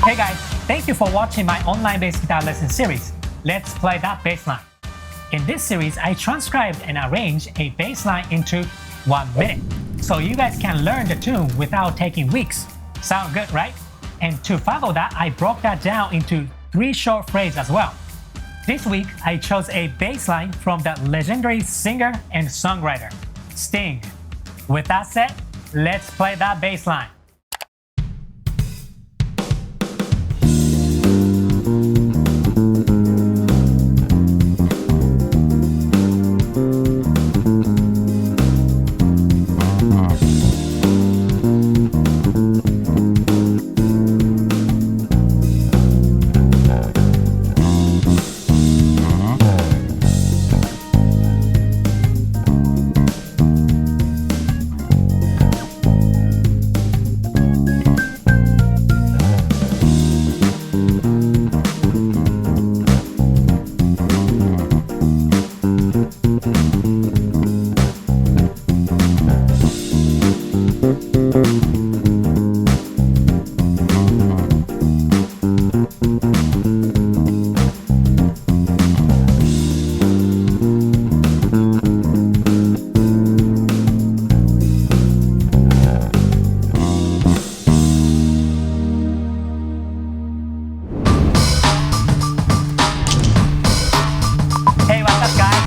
Hey guys, thank you for watching my online bass guitar lesson series, Let's Play That Bassline. In this series, I transcribed and arranged a bassline into 1 minute, so you guys can learn the tune without taking weeks. Sound good, right? And to follow that, I broke that down into 3 short phrases as well. This week, I chose a bassline from the legendary singer and songwriter, Sting. With that said, let's play that bassline.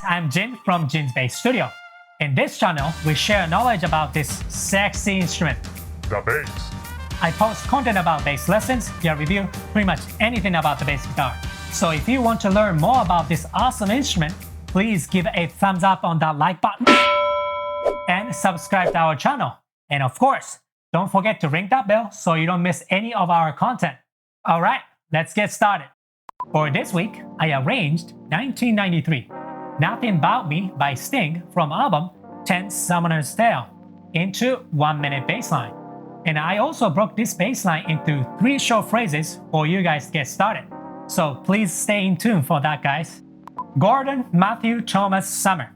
I'm Jin from Jin's Bass Studio. In this channel, we share knowledge about this sexy instrument, the bass. I post content about bass lessons, gear review, pretty much anything about the bass guitar. So if you want to learn more about this awesome instrument, please give a thumbs up on that like button and subscribe to our channel. And of course, don't forget to ring that bell so you don't miss any of our content. Alright, let's get started. For this week, I arranged 1993. Nothing Bout Me by Sting from album 10 Summoner's Tale into 1 minute bassline. And I also broke this bassline into 3 short phrases for you guys to get started. So please stay in tune for that, guys. Gordon Matthew Thomas Summer,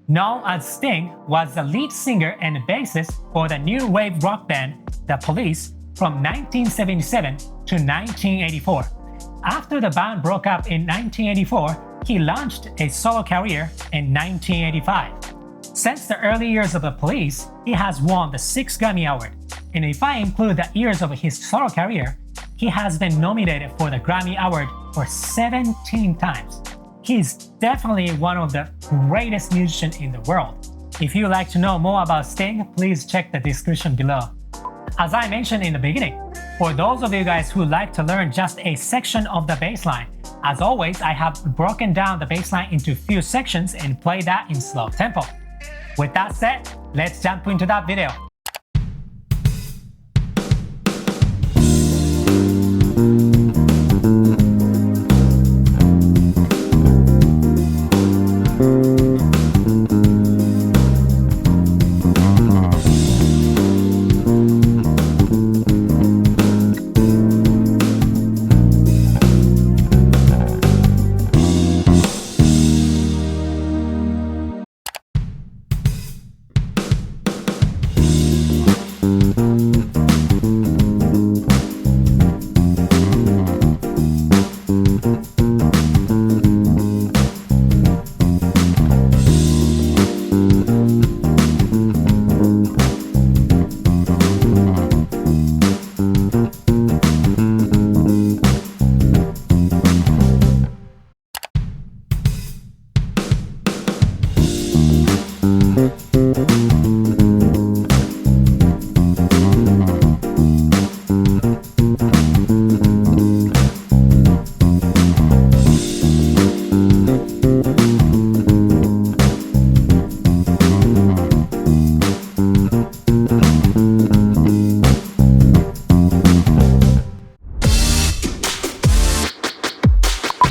known as Sting, was the lead singer and bassist for the new wave rock band The Police from 1977 to 1984. After the band broke up in 1984, he launched a solo career in 1985. Since the early years of The Police, he has won the 6 Grammy Award, and if I include the years of his solo career, he has been nominated for the Grammy Award for 17 times. He's definitely one of the greatest musicians in the world. If you'd like to know more about Sting, please check the description below. As I mentioned in the beginning, for those of you guys who like to learn just a section of the bassline, as always, I have broken down the bassline into few sections and play that in slow tempo. With that said, let's jump into that video.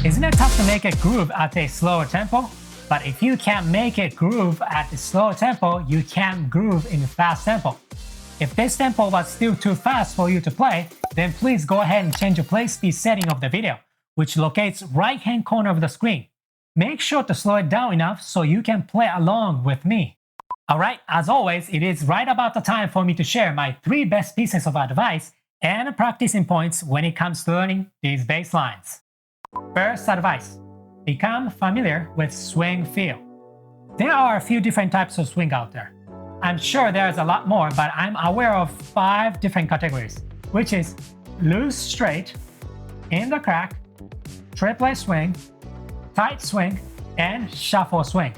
Isn't it tough to make it groove at a slower tempo? But if you can't make it groove at a slower tempo, you can't groove in a fast tempo. If this tempo was still too fast for you to play, then please go ahead and change the play speed setting of the video, which locates right hand corner of the screen. Make sure to slow it down enough so you can play along with me. Alright, as always, it is right about the time for me to share my 3 best pieces of advice and practicing points when it comes to learning these bass lines. First advice, become familiar with swing feel. There are a few different types of swing out there. I'm sure there's a lot more, but I'm aware of 5 different categories, which is loose straight, in the crack, triplet swing, tight swing, and shuffle swing.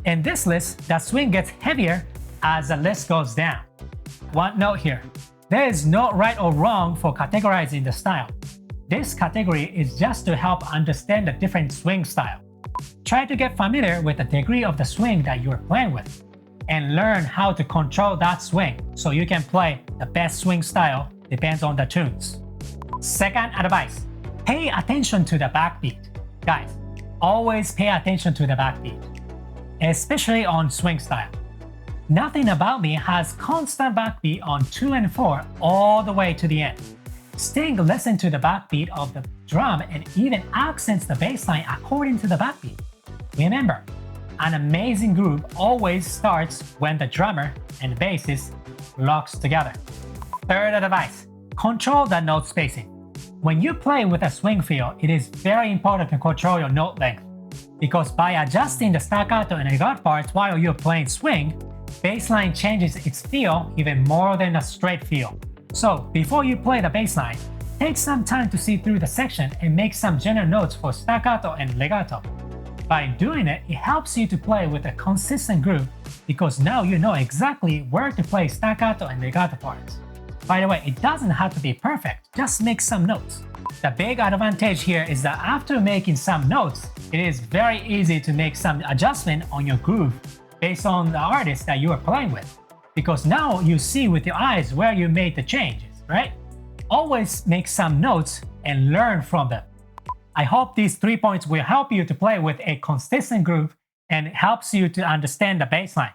In this list, the swing gets heavier as the list goes down. One note here, there is no right or wrong for categorizing the style. This category is just to help understand the different swing style. Try to get familiar with the degree of the swing that you are playing with, and learn how to control that swing so you can play the best swing style depends on the tunes. Second advice, pay attention to the backbeat. Guys, always pay attention to the backbeat, especially on swing style. Nothing About Me has constant backbeat on 2 and 4 all the way to the end. Sting listens to the backbeat of the drum and even accents the bass line according to the backbeat. Remember, an amazing groove always starts when the drummer and bassist locks together. Third advice, control the note spacing. When you play with a swing feel, it is very important to control your note length, because by adjusting the staccato and legato parts while you're playing swing, bassline changes its feel even more than a straight feel. So before you play the bassline, take some time to see through the section and make some general notes for staccato and legato. By doing it, it helps you to play with a consistent groove because now you know exactly where to play staccato and legato parts. By the way, it doesn't have to be perfect, just make some notes. The big advantage here is that after making some notes, it is very easy to make some adjustment on your groove based on the artist that you are playing with. Because now you see with your eyes where you made the changes, right? Always make some notes and learn from them. I hope these 3 points will help you to play with a consistent groove and helps you to understand the bass line.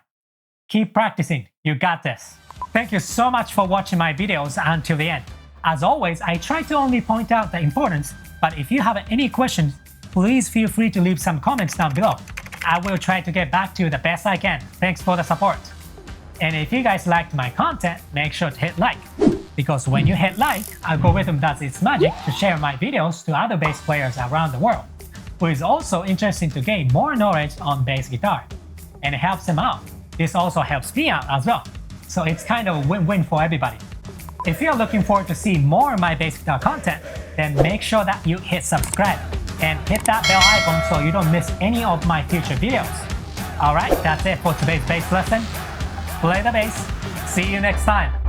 Keep practicing, you got this. Thank you so much for watching my videos until the end. As always, I try to only point out the importance, but if you have any questions, please feel free to leave some comments down below. I will try to get back to you the best I can. Thanks for the support. And if you guys liked my content, make sure to hit like. Because when you hit like, algorithm does its magic to share my videos to other bass players around the world, who is also interested to gain more knowledge on bass guitar. And it helps them out. This also helps me out as well. So it's kind of a win-win for everybody. If you're looking forward to see more of my bass guitar content, then make sure that you hit subscribe and hit that bell icon so you don't miss any of my future videos. Alright, that's it for today's bass lesson. Play the bass. See you next time.